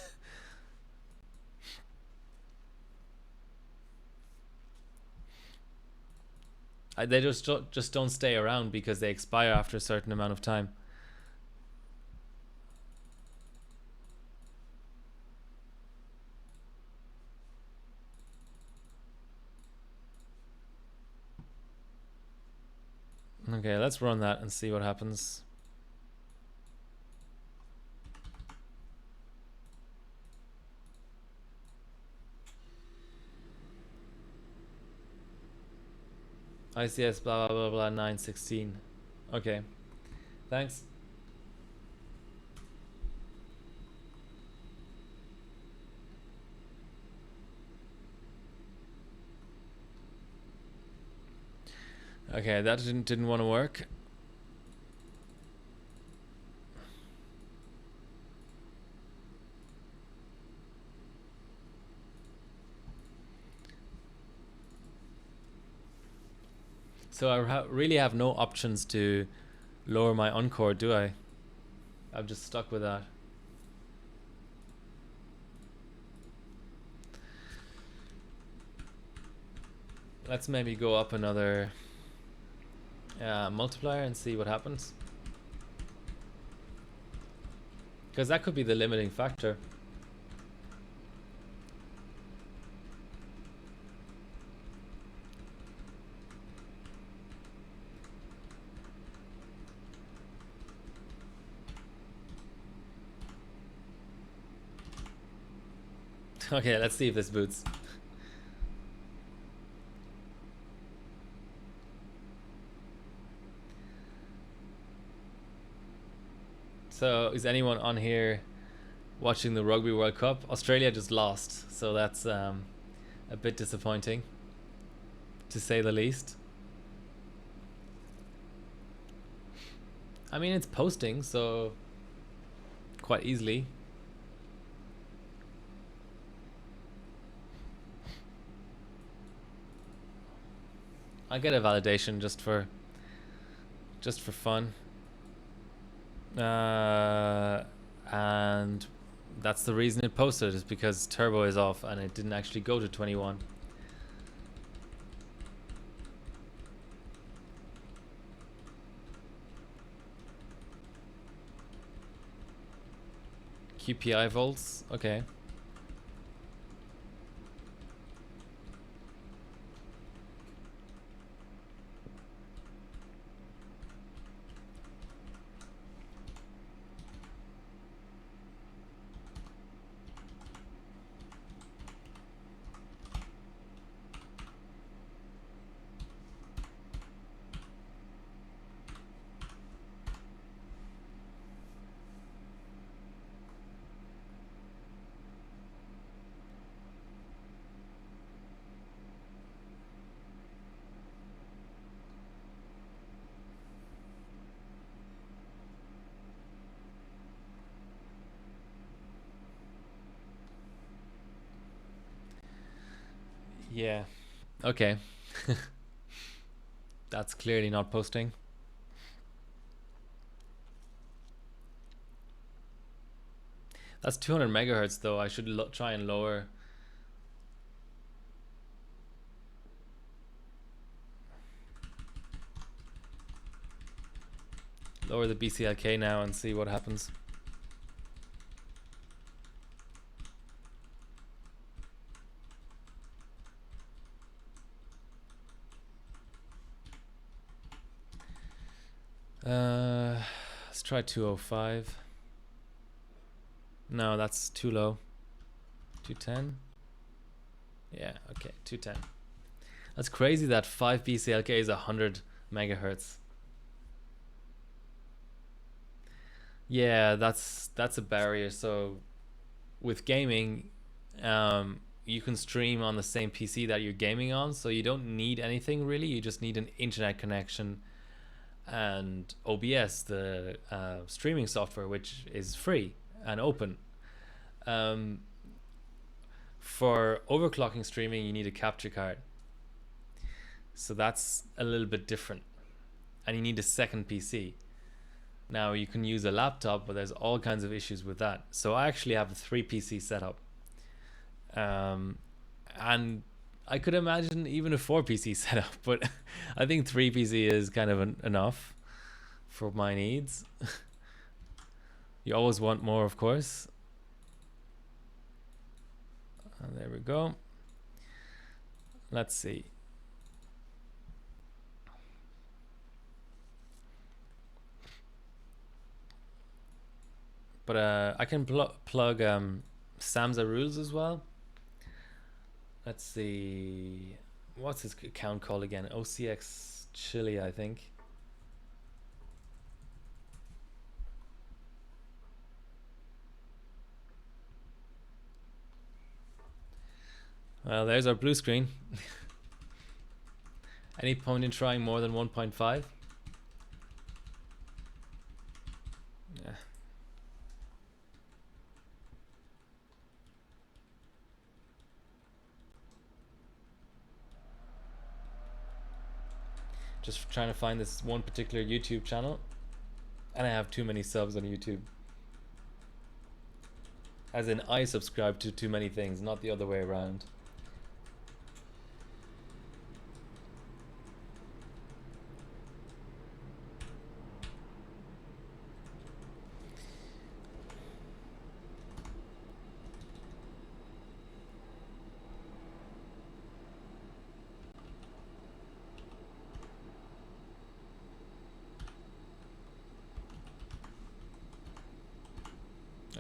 They just don't stay around because they expire after a certain amount of time. Okay, let's run that and see what happens. ICS blah blah blah blah 916. Okay, thanks. Okay, that didn't want to work. So I really have no options to lower my encore, do I? I'm just stuck with that. Let's maybe go up another multiplier and see what happens. Because that could be the limiting factor. Okay, let's see if this boots. So, is anyone on here watching the Rugby World Cup? Australia just lost, so that's a bit disappointing, to say the least. I mean, it's posting, so quite easily. I get a validation just for fun. And that's the reason it posted, is because turbo is off and it didn't actually go to 21. QPI volts, okay. Yeah. Okay. That's clearly not posting. That's 200 megahertz though. I should try and lower. Lower the BCLK now and see what happens. Let's try 205. No, that's too low. 210. Yeah, okay, 210. That's crazy that 5 BCLK is 100 megahertz. Yeah, that's a barrier. So with gaming, you can stream on the same PC that you're gaming on, so you don't need anything really. You just need an internet connection and OBS, the streaming software, which is free and open. For overclocking streaming, you need a capture card, so that's a little bit different, and you need a second PC. Now you can use a laptop, but there's all kinds of issues with that. So I actually have a 3 PC setup, and I could imagine even a 4 PC setup, but I think 3 PC is kind of enough for my needs. You always want more, of course. And there we go. Let's see. But I can plug Samza rules as well. Let's see. What's his account called again? OCX Chile, I think. Well, there's our blue screen. Any point in trying more than 1.5? Yeah. Just trying to find this one particular YouTube channel, and I have too many subs on YouTube. As in, I subscribe to too many things, not the other way around.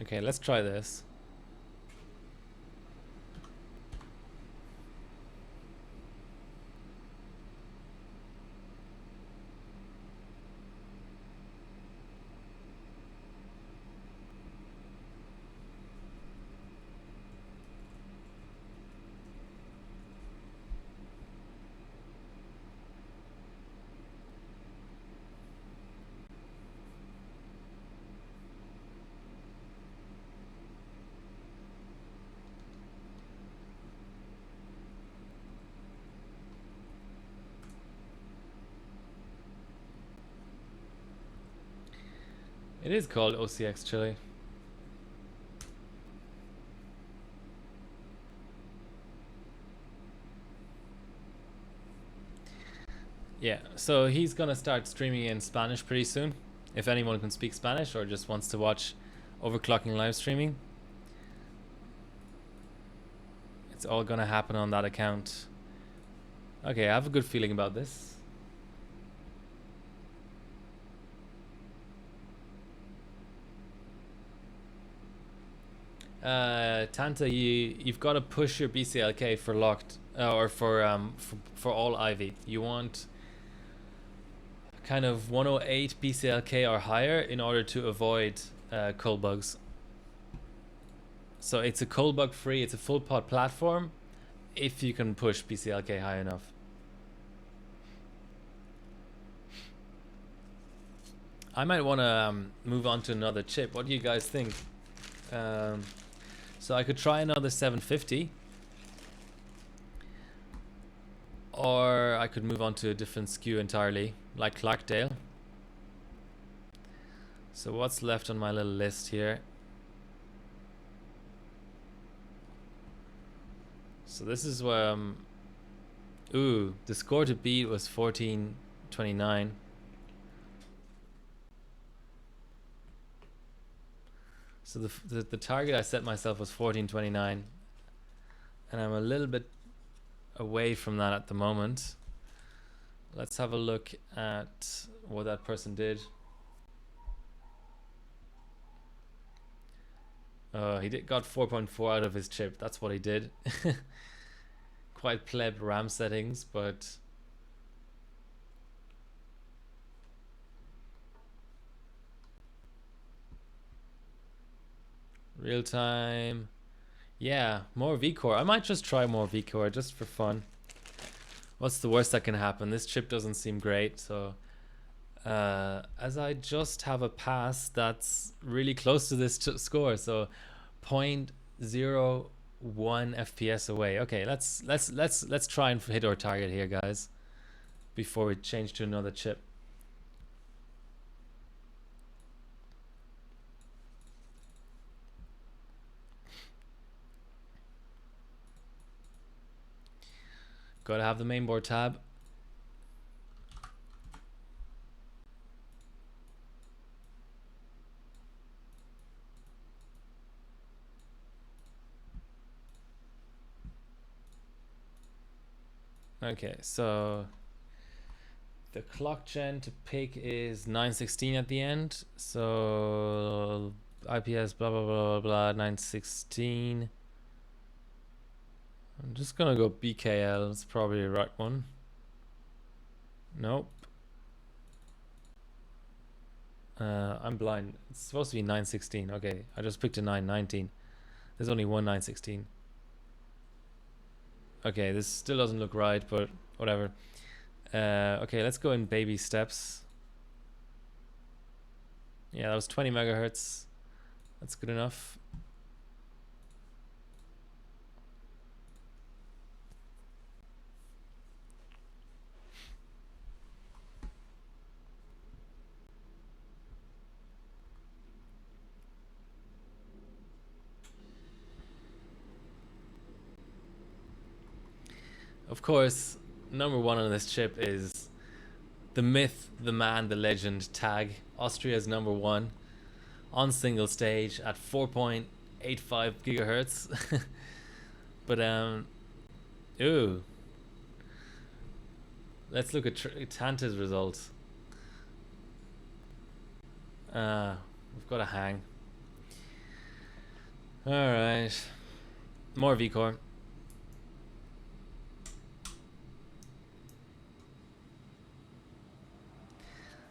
Okay, let's try this. It is called OCX Chile. Yeah, so he's gonna start streaming in Spanish pretty soon. If anyone can speak Spanish or just wants to watch Overclocking live streaming, it's all gonna happen on that account. Okay, I have a good feeling about this. Tanta, you've got to push your BCLK for locked or for all Ivy. You want kind of 108 BCLK or higher in order to avoid cold bugs. So it's a cold bug free. It's a full pot platform if you can push BCLK high enough. I might want to move on to another chip. What do you guys think? So I could try another 750, or I could move on to a different SKU entirely, like Clarkdale. So what's left on my little list here? So this is ooh, the score to beat was 1429. So the target I set myself was 1429, and I'm a little bit away from that at the moment. Let's have a look at what that person did. He got 4.4 out of his chip. That's what he did. Quite pleb RAM settings, but real time. Yeah, more VCore. I might just try more VCore just for fun. What's the worst that can happen? This chip doesn't seem great, so as I just have a pass that's really close to this score, so 0.01 FPS away. Okay, let's try and hit our target here, guys, before we change to another chip. Gotta have the mainboard tab. Okay, so the clock gen to pick is 916 at the end. So IPS blah blah blah blah blah 916. I'm just gonna go BKL. It's probably the right one. Nope. I'm blind. It's supposed to be 916. Okay, I just picked a 919. There's only one 916. Okay, this still doesn't look right, but whatever. Okay, let's go in baby steps. Yeah, that was 20 megahertz. That's good enough. Of course, number one on this chip is the myth, the man, the legend Tag. Austria's number one on single stage at 4.85 gigahertz. But ooh, let's look at Tanta's results. We've got a hang. All right, more VCore.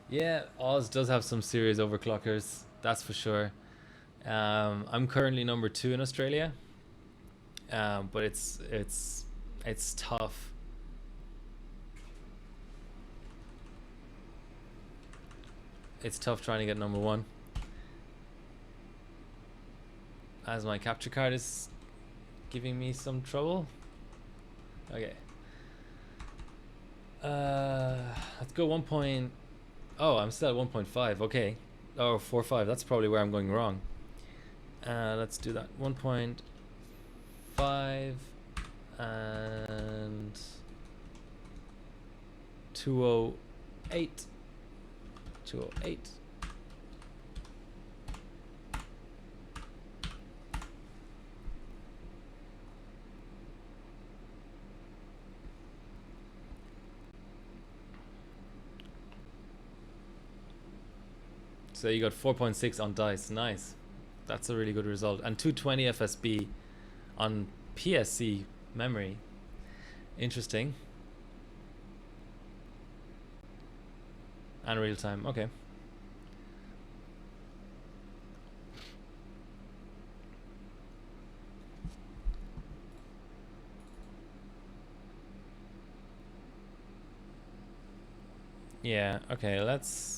Yeah, Oz does have some serious overclockers, that's for sure. I'm currently number 2 in Australia, but it's tough. It's tough trying to get number 1, as my capture card is giving me some trouble. Okay. Let's go 1. Oh, I'm still at 1.5. Okay, Oh, 4.5. That's probably where I'm going wrong. Let's do that. 1.5 and 208. 208. So you got 4.6 on dice. Nice. That's a really good result. And 220 FSB on PSC memory. Interesting. And real time. Okay. Yeah, okay, let's...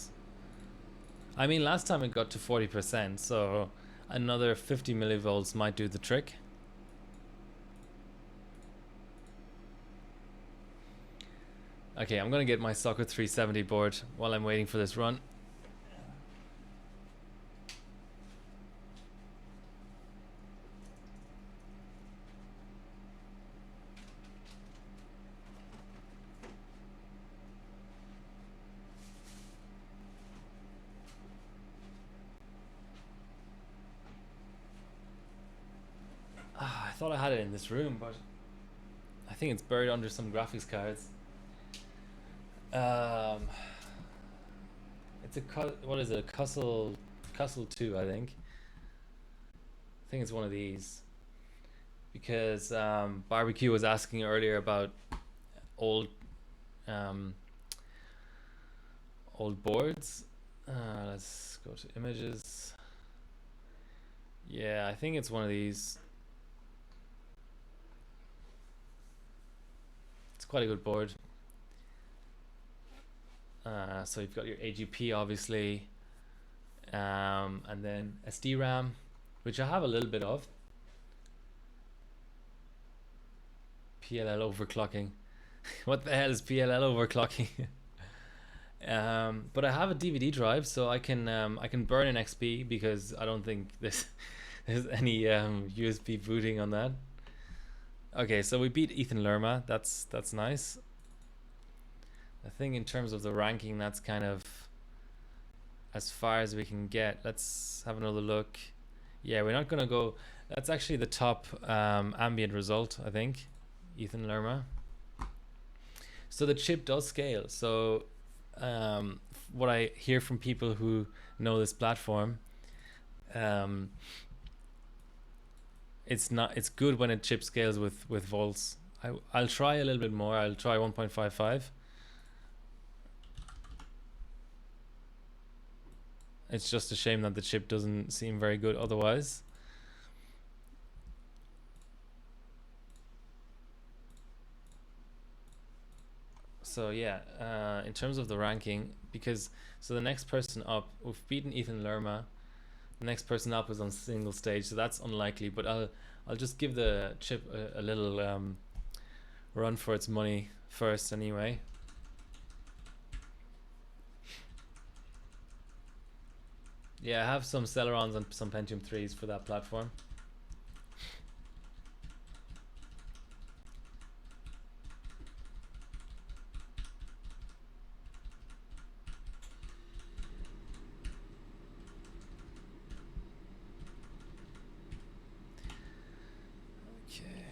I mean, last time it got to 40%, so another 50 millivolts might do the trick. Okay, I'm gonna get my socket 370 board while I'm waiting for this run. I thought I had it in this room, but I think it's buried under some graphics cards. It's a what is it? A Cussle 2, I think. I think it's one of these, because Barbecue was asking earlier about old old boards. Let's go to images. Yeah, I think it's one of these. It's quite a good board. So you've got your AGP, obviously, and then SD RAM, which I have a little bit of. PLL overclocking. What the hell is PLL overclocking? But I have a DVD drive, so I can burn an XP, because I don't think there's any USB booting on that. Okay, so we beat Ethan Lerma. That's nice. I think in terms of the ranking, that's kind of as far as we can get. Let's have another look. Yeah, we're not gonna go. That's actually the top ambient result, I think. Ethan Lerma. So the chip does scale. So what I hear from people who know this platform, it's good when it chip scales with volts. I'll try a little bit more. I'll try 1.55. It's just a shame that the chip doesn't seem very good otherwise. So yeah, in terms of the ranking, so the next person up, we've beaten Ethan Lerma. The next person up is on single stage, so that's unlikely. But I'll just give the chip a little run for its money first, anyway. Yeah, I have some Celerons and some Pentium 3s for that platform. Okay.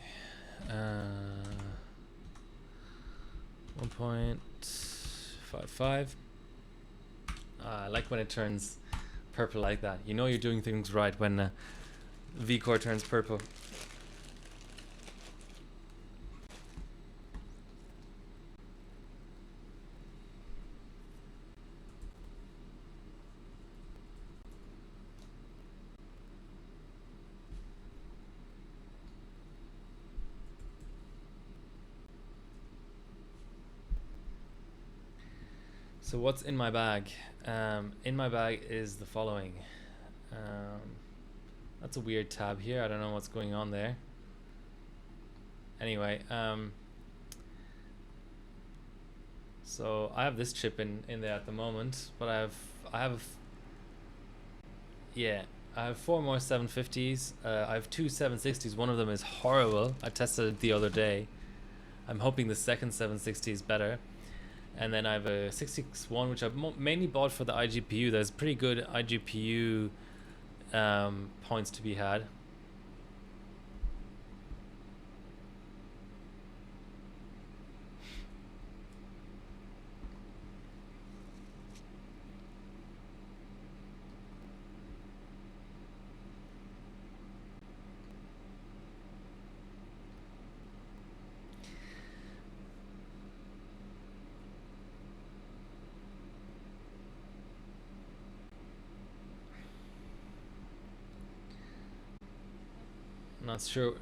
1.55. I like when it turns purple like that. You know you're doing things right when V-Core turns purple. So what's in my bag? In my bag is the following. That's a weird tab here. I don't know what's going on there. Anyway, so I have this chip in there at the moment, but I have Yeah, I have 4 more 750s. I have 2 760s. One of them is horrible. I tested it the other day. I'm hoping the second 760 is better. And then I have a 661, which I've mainly bought for the iGPU. There's pretty good iGPU points to be had.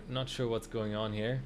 Not sure what's going on here.